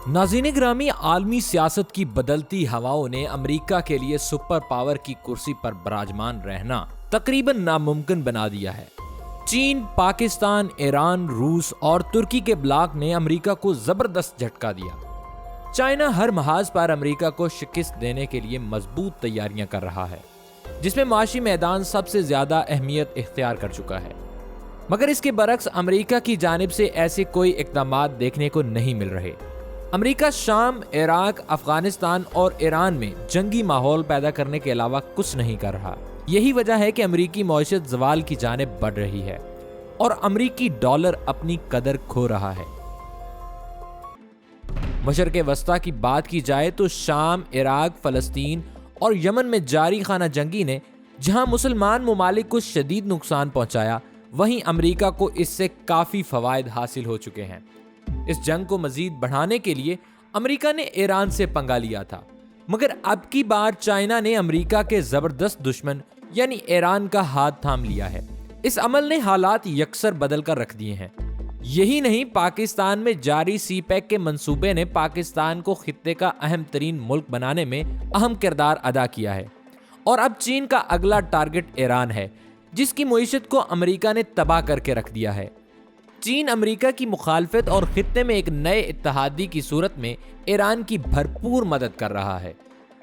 नाज़रीन ग्रामी, आलमी सियासत की बदलती हवाओं ने अमेरिका के लिए सुपर पावर की कुर्सी पर विराजमान रहना तकरीबन नामुमकिन बना दिया है। चीन, पाकिस्तान, ईरान, रूस और तुर्की के ब्लॉक ने अमेरिका को जबरदस्त झटका दिया। चाइना हर महाज पर अमेरिका को शिकस्त देने के लिए मजबूत तैयारियां कर रहा है, जिसमें माशी मैदान सबसे ज्यादा अहमियत इख्तियार कर चुका है। मगर इसके बरक्स अमेरिका की जानिब से ऐसे कोई इक़दामात देखने को नहीं मिल रहे। अमेरिका शाम, इराक, अफगानिस्तान और ईरान में जंगी माहौल पैदा करने के अलावा कुछ नहीं कर रहा। यही वजह है कि अमेरिकी मईशत ज़वाल की जानिब बढ़ रही है और अमेरिकी डॉलर अपनी कदर खो रहा है। मशरक़े वस्ता की बात की जाए तो शाम, इराक, फ़लस्तीन और यमन में जारी खाना जंगी ने जहां मुसलमान ममालिक को शदीद नुकसान पहुंचाया, वहीं अमेरिका को इससे काफ़ी फ़वाइद हासिल हो चुके हैं। इस जंग को मजीद बढ़ाने के लिए अमेरिका ने ईरान से पंगा लिया था, मगर अब की बार चाइना ने अमेरिका के जबरदस्त दुश्मन यानी ईरान का हाथ थाम लिया है। इस अमल ने हालात यकसर बदल कर रख दिए हैं। यही नहीं, पाकिस्तान में जारी सीपैक के मंसूबे ने पाकिस्तान को खित्ते का अहम तरीन मुल्क बनाने में अहम किरदार अदा किया है। और अब चीन का अगला टारगेट ईरान है, जिसकी मईशत को अमेरिका ने तबाह करके रख दिया है। चीन अमेरिका की मुखालफत और खित्ते में एक नए इत्तेहादी की सूरत में ईरान की भरपूर मदद कर रहा है,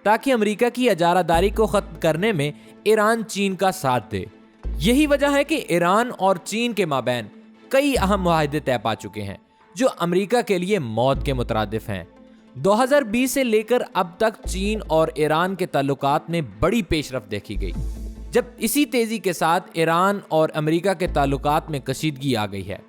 ताकि अमेरिका की इजारादारी को खत्म करने में ईरान चीन का साथ दे। यही वजह है कि ईरान और चीन के माबैन कई अहम मुआहदे तय पा चुके हैं, जो अमेरिका के लिए मौत के मुतरादिफ हैं। 2020 से लेकर अब तक चीन और ईरान के ताल्लुकात में बड़ी पेशरफ्त देखी गई, जब इसी तेजी के साथ ईरान और अमेरिका के ताल्लुकात में कशीदगी आ गई है।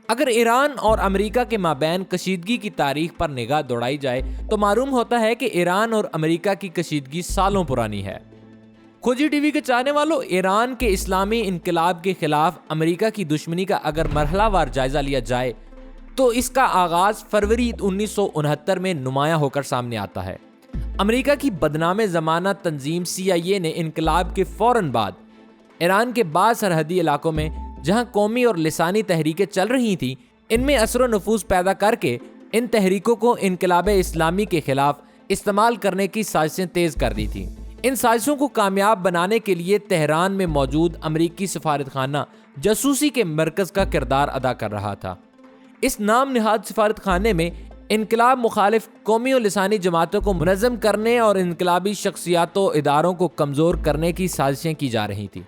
अगर ईरान और अमेरिका के माबैन कशीदगी की तारीख पर निगाह दौड़ाई जाए तो मालूम होता है कि ईरान और अमेरिका की कशीदगी सालों पुरानी है। खोजी टीवी के चाहने वालों, ईरान के इस्लामी इनकलाब के खिलाफ अमेरिका की दुश्मनी का अगर मरहलावार जायजा लिया जाए तो इसका आगाज फरवरी 1969 में नुमायां होकर सामने आता है। अमेरिका की बदनामे ज़माना तंजीम CIA ने इनकलाब के फौरन बाद ईरान के बाद सरहदी इलाकों में जहां कौमी और लिसानी तहरीकें चल रही थीं, इनमें असर नफूज पैदा करके इन तहरीकों को इनकलाब इस्लामी के खिलाफ इस्तेमाल करने की साजिशें तेज कर दी थीं। इन साजिशों को कामयाब बनाने के लिए तेहरान में मौजूद अमरीकी सफारतखाना जासूसी के मरकज का किरदार अदा कर रहा था। इस नाम निहाद सफारतखाने में इनकलाब मुखालिफ कौमी और लिसानी जमातों को मुनज़्ज़म करने और इनकलाबी शख्सियातों इदारों को कमज़ोर करने की साजिशें की जा रही थी।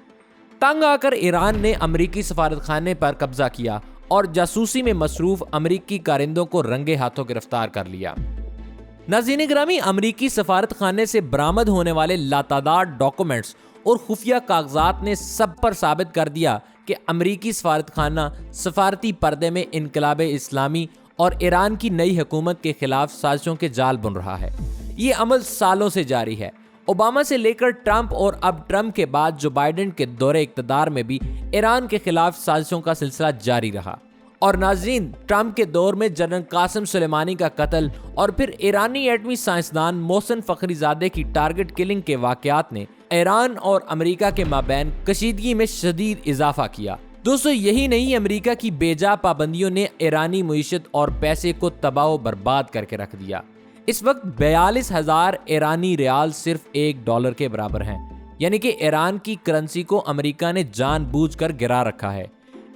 तंग आकर ईरान ने अमरीकी सफारतखाने पर कब्जा किया और जासूसी में मसरूफ अमरीकी कारिंदों को रंगे हाथों गिरफ्तार कर लिया। नाज़रीन ग्रामी, अमरीकी सफारतखाने से बरामद होने वाले लातादाद डॉक्यूमेंट्स और खुफिया कागजात ने सब पर साबित कर दिया कि अमरीकी सफारतखाना सफारती पर्दे में इनकलाब इस्लामी और ईरान की नई हुकूमत के खिलाफ साजिशों के जाल बुन रहा है। ये अमल सालों से जारी है। ओबामा से लेकर ट्रंप और अब ट्रंप के बाद जो बाइडेन के दौरे इक़्तिदार में भी ईरान के खिलाफ साजिशों का सिलसिला जारी रहा। और नाज़रीन, ट्रंप के दौर में जनरल कासिम सुलेमानी का कत्ल और फिर ईरानी एटमी साइंसदान मोहसिन फ़खरीज़ादे की टारगेट किलिंग के वाक़यात ने ईरान और अमेरिका के माबैन कशीदगी में शदीद इजाफा किया। दोस्तों, यही नहीं, अमेरिका की बेजा पाबंदियों ने ईरानी मईशत और पैसे को तबाह व बर्बाद करके रख दिया। इस वक्त 42,000 ईरानी रियाल सिर्फ $1 के बराबर हैं, यानी कि ईरान की करेंसी को अमेरिका ने जानबूझकर गिरा रखा है।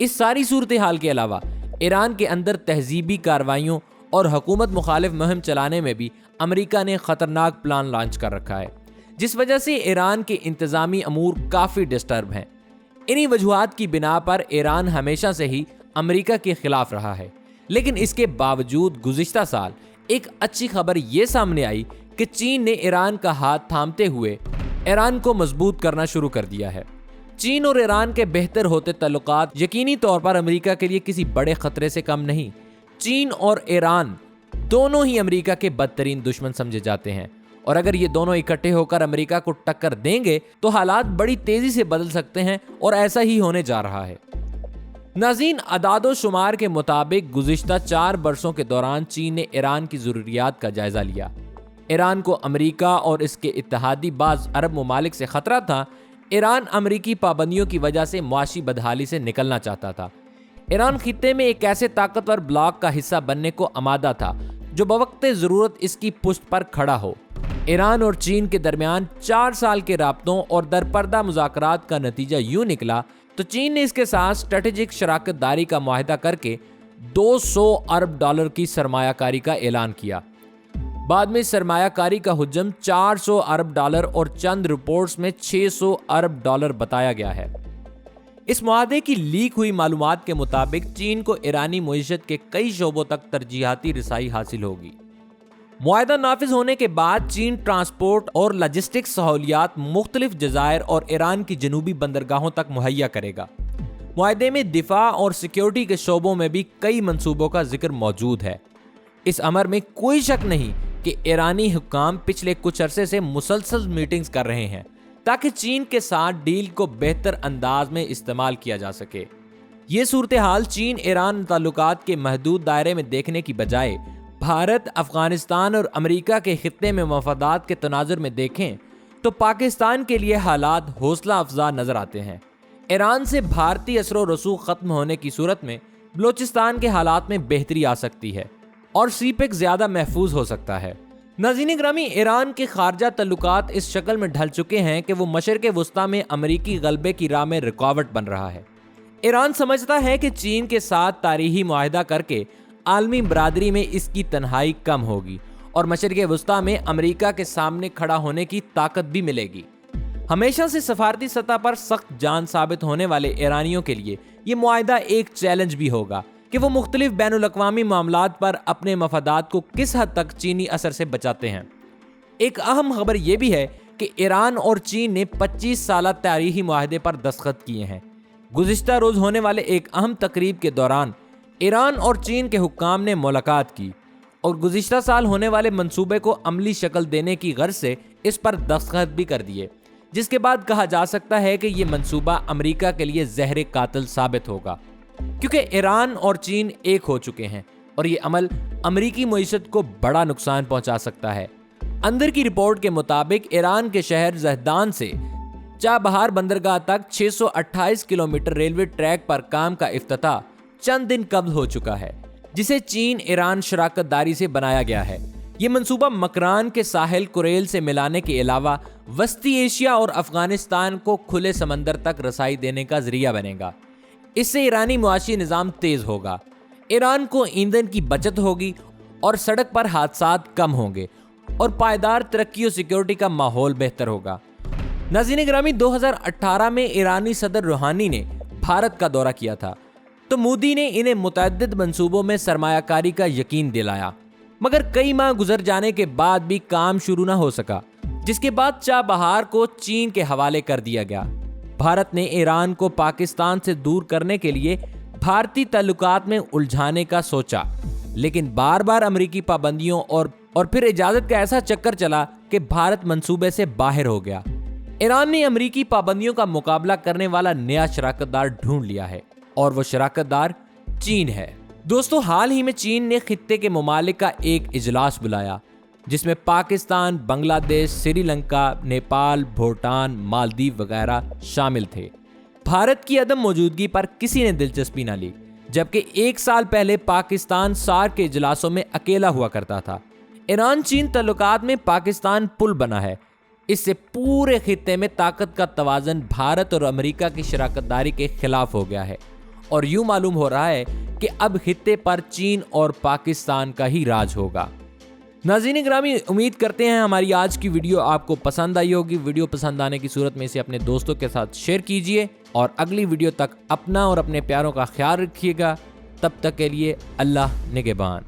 इस सारी सूरत हाल के अलावा ईरान के अंदर तहजीबी कार्रवाइयों और हुकूमत मुखालिफ मुहिम चलाने में भी अमेरिका ने खतरनाक प्लान लॉन्च कर रखा है, जिस वजह से ईरान के इंतजामी अमूर काफ़ी डिस्टर्ब हैं। इन्हीं वजूहात की बिना पर ईरान हमेशा से ही अमेरिका के खिलाफ रहा है, लेकिन इसके बावजूद गुज़िश्ता साल एक अच्छी खबर ये सामने आई कि चीन ने ईरान का हाथ थामते हुए ईरान को मजबूत करना शुरू कर दिया है। चीन और ईरान के बेहतर होते ताल्लुकात यकीनी तौर पर अमेरिका के लिए किसी बड़े खतरे से कम नहीं। चीन और ईरान दोनों ही अमेरिका के बदतरीन दुश्मन समझे जाते हैं, और अगर ये दोनों इकट्ठे होकर अमेरिका को टक्कर देंगे तो हालात बड़ी तेजी से बदल सकते हैं, और ऐसा ही होने जा रहा है। नाज़रीन, अदादो शुमार के मुताबिक गुज़िश्ता 4 बरसों के दौरान चीन ने ईरान की ज़रूरियात का जायज़ा लिया। ईरान को अमेरिका और इसके इत्तेहादी बाज़ अरब ममालिक से ख़तरा था। ईरान अमेरिकी पाबंदियों की वजह से मुआशी बदहाली से निकलना चाहता था। ईरान खित्ते में एक ऐसे ताकतवर ब्लॉक का हिस्सा बनने को आमादा था जो बवक्त ज़रूरत इसकी पुष्ट पर खड़ा हो। ईरान और चीन के दरमियान 4 साल के राब्तों और दरपर्दा मुज़ाकरात का नतीजा यूं निकला तो चीन ने इसके साथ स्ट्रेटेजिक शराकत दारी का मुआहदा करके 200 अरब डॉलर की सरमायाकारी का ऐलान किया। बाद में सरमायाकारी का हुज्म 400 अरब डॉलर और चंद रिपोर्ट्स में 600 अरब डॉलर बताया गया है। इस मुआहदे की लीक हुई मालूमात के मुताबिक चीन को ईरानी मईशत के कई शोबों तक तरजीहाती रिसाई हासिल होगी। मुआहदा नाफिज होने के बाद चीन ट्रांसपोर्ट और लॉजिस्टिक्स सहूलियात मुख्तलिफ जज़ायर और ईरान की जनूबी बंदरगाहों तक मुहैया करेगा। मुआहदे में दिफा और सिक्योरिटी के शोबों में भी कई मंसूबों का जिक्र मौजूद है। इस अमर में कोई शक नहीं कि ईरानी हुक्काम पिछले कुछ अरसे से मुसलसल मीटिंग्स कर रहे हैं ताकि चीन के साथ डील को बेहतर अंदाज में इस्तेमाल किया जा सके। ये सूरत हाल चीन ईरान ताल्लुकात के महदूद दायरे में देखने की बजाय भारत, अफगानिस्तान और अमेरिका के खित्ते में मफादात के तनाजुर में देखें तो पाकिस्तान के लिए हालात हौसला अफजा नजर आते हैं। ईरान से भारतीय असर रसूख खत्म होने की सूरत में बलोचिस्तान के हालात में बेहतरी आ सकती है और सीपेक ज्यादा महफूज हो सकता है। नाज़रीन ग्रामी, ईरान के खारजा तल्लुकात इस शक्ल में ढल चुके हैं कि वो मशरिक़ वस्ता में अमरीकी गलबे की राह में रुकावट बन रहा है। ईरान समझता है कि चीन के साथ तारीखी मुआहदा करके आलमी बरादरी में इसकी तन्हाई कम होगी और मशरिक़ वस्ता में अमरीका के सामने खड़ा होने की ताकत भी मिलेगी। हमेशा से सफारती सतह पर सख्त जान साबित होने वाले ईरानियों के लिए ये मुआहदा एक चैलेंज भी होगा कि वो मुख्तलिफ बैनुल-अक़वामी मामलात पर अपने मफादात को किस हद तक चीनी असर से बचाते हैं। एक अहम खबर यह भी है कि ईरान और चीन ने 25 साला तारीखी मुआहदे पर दस्तखत किए हैं। गुज़िश्ता रोज होने वाले एक अहम तकरीब के दौरान ईरान और चीन के हुक्काम ने मुलाकात की और गुज़िश्ता साल होने वाले मंसूबे को अमली शक्ल देने की गर्ज से इस पर दस्तखत भी कर दिए, जिसके बाद कहा जा सकता है कि ये मंसूबा अमेरिका के लिए ज़हर कातिल साबित होगा, क्योंकि ईरान और चीन एक हो चुके हैं और ये अमल अमेरिकी मईशत को बड़ा नुकसान पहुंचा सकता है। अंदर की रिपोर्ट के मुताबिक ईरान के शहर जहदान से चाबहार बंदरगाह तक 628 किलोमीटर रेलवे ट्रैक पर काम का इफ्तिताह चंद दिन कब्ल हो चुका है, जिसे चीन ईरान शराकत दारी से बनाया गया है। ये मंसूबा मकरान के साहिल कुरेल से मिलाने के अलावा वस्ती एशिया और अफगानिस्तान को खुले समंदर तक रसाई देने का जरिया बनेगा। इससे ईरानी मुआशी निज़ाम तेज होगा, ईरान को ईंधन की बचत होगी और सड़क पर हादसात कम होंगे और पायदार तरक्की और सिक्योरिटी का माहौल बेहतर होगा। नाज़रीन ग्रामी, 2018 में ईरानी सदर रूहानी ने भारत का दौरा किया था तो मोदी ने इन्हें मुतअद्दिद मंसूबों में सरमायाकारी का यकीन दिलाया, मगर कई माह गुजर जाने के बाद भी काम शुरू न हो सका, जिसके बाद चाबहार को चीन के हवाले कर दिया गया। भारत ने ईरान को पाकिस्तान से दूर करने के लिए भारतीय ताल्लुकात में उलझाने का सोचा, लेकिन बार बार अमेरिकी पाबंदियों और फिर इजाजत का ऐसा चक्कर चला कि भारत मंसूबे से बाहर हो गया। ईरान ने अमेरिकी पाबंदियों का मुकाबला करने वाला नया शराकतदार ढूंढ लिया है और वो शराकतदार चीन है। दोस्तों, हाल ही में चीन ने खित्ते के ममालिक का एक इजलास बुलाया जिसमें पाकिस्तान, बांग्लादेश, श्रीलंका, नेपाल, भूटान, मालदीव वगैरह शामिल थे। भारत की अदम मौजूदगी पर किसी ने दिलचस्पी न ली, जबकि 1 साल पहले पाकिस्तान सार्क के इजलासों में अकेला हुआ करता था। ईरान चीन तल्लुकात में पाकिस्तान पुल बना है। इससे पूरे खित्ते में ताकत का तवाज़न भारत और अमेरिका की शराकतदारी के खिलाफ हो गया है और यूं मालूम हो रहा है कि अब खित्ते पर चीन और पाकिस्तान का ही राज होगा। नाज़रीन ग्रामी, उम्मीद करते हैं हमारी आज की वीडियो आपको पसंद आई होगी। वीडियो पसंद आने की सूरत में इसे अपने दोस्तों के साथ शेयर कीजिए और अगली वीडियो तक अपना और अपने प्यारों का ख्याल रखिएगा। तब तक के लिए अल्लाह निगहबान।